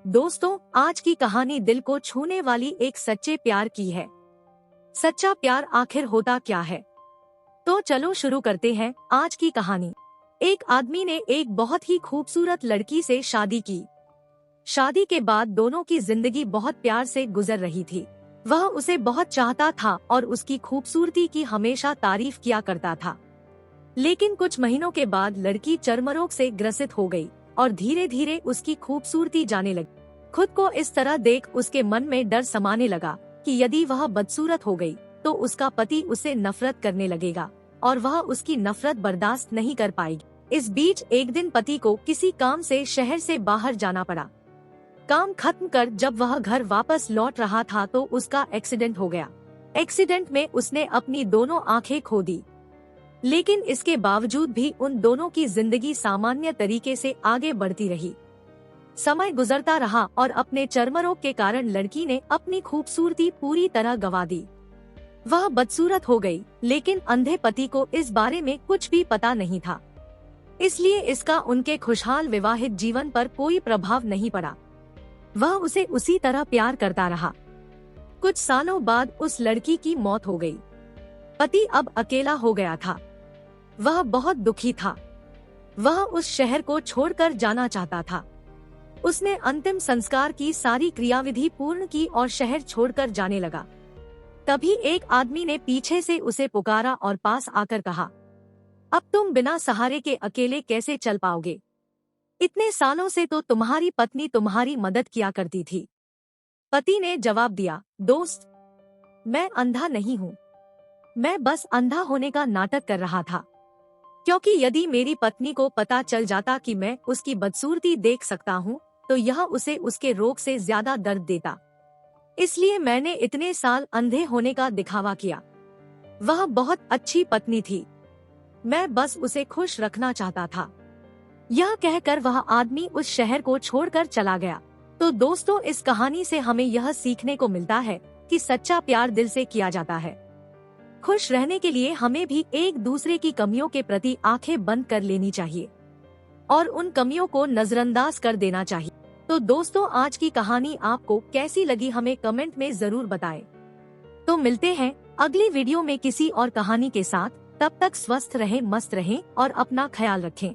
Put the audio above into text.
दोस्तों, आज की कहानी दिल को छूने वाली एक सच्चे प्यार की है। सच्चा प्यार आखिर होता क्या है? तो चलो शुरू करते हैं आज की कहानी। एक आदमी ने एक बहुत ही खूबसूरत लड़की से शादी की। शादी के बाद दोनों की जिंदगी बहुत प्यार से गुजर रही थी। वह उसे बहुत चाहता था और उसकी खूबसूरती की हमेशा तारीफ किया करता था। लेकिन कुछ महीनों के बाद लड़की चर्मरोग से ग्रसित हो गई और धीरे धीरे उसकी खूबसूरती जाने लगी। खुद को इस तरह देख उसके मन में डर समाने लगा कि यदि वह बदसूरत हो गई तो उसका पति उसे नफरत करने लगेगा और वह उसकी नफरत बर्दाश्त नहीं कर पाएगी। इस बीच एक दिन पति को किसी काम से शहर से बाहर जाना पड़ा। काम खत्म कर जब वह घर वापस लौट रहा था तो उसका एक्सीडेंट हो गया। एक्सीडेंट में उसने अपनी दोनों आंखें खो दी। लेकिन इसके बावजूद भी उन दोनों की जिंदगी सामान्य तरीके से आगे बढ़ती रही। समय गुजरता रहा और अपने चर्मरोग के कारण लड़की ने अपनी खूबसूरती पूरी तरह गंवा दी। वह बदसूरत हो गई, लेकिन अंधे पति को इस बारे में कुछ भी पता नहीं था, इसलिए इसका उनके खुशहाल विवाहित जीवन पर कोई प्रभाव नहीं पड़ा। वह उसे उसी तरह प्यार करता रहा। कुछ सालों बाद उस लड़की की मौत हो गई। पति अब अकेला हो गया था। वह बहुत दुखी था। वह उस शहर को छोड़कर जाना चाहता था। उसने अंतिम संस्कार की सारी क्रियाविधि पूर्ण की और शहर छोड़कर जाने लगा। तभी एक आदमी ने पीछे से उसे पुकारा और पास आकर कहा, अब तुम बिना सहारे के अकेले कैसे चल पाओगे? इतने सालों से तो तुम्हारी पत्नी तुम्हारी मदद किया करती थी। पति ने जवाब दिया, दोस्त, मैं अंधा नहीं हूँ। मैं बस अंधा होने का नाटक कर रहा था, क्योंकि यदि मेरी पत्नी को पता चल जाता कि मैं उसकी बदसूरती देख सकता हूँ तो यह उसे उसके रोग से ज्यादा दर्द देता। इसलिए मैंने इतने साल अंधे होने का दिखावा किया। वह बहुत अच्छी पत्नी थी। मैं बस उसे खुश रखना चाहता था। यह कहकर वह आदमी उस शहर को छोड़कर चला गया। तो दोस्तों, इस कहानी से हमें यह सीखने को मिलता है कि सच्चा प्यार दिल से किया जाता है। खुश रहने के लिए हमें भी एक दूसरे की कमियों के प्रति आंखें बंद कर लेनी चाहिए और उन कमियों को नजरअंदाज कर देना चाहिए। तो दोस्तों, आज की कहानी आपको कैसी लगी हमें कमेंट में जरूर बताएं। तो मिलते हैं अगली वीडियो में किसी और कहानी के साथ। तब तक स्वस्थ रहें, मस्त रहें और अपना ख्याल रखें।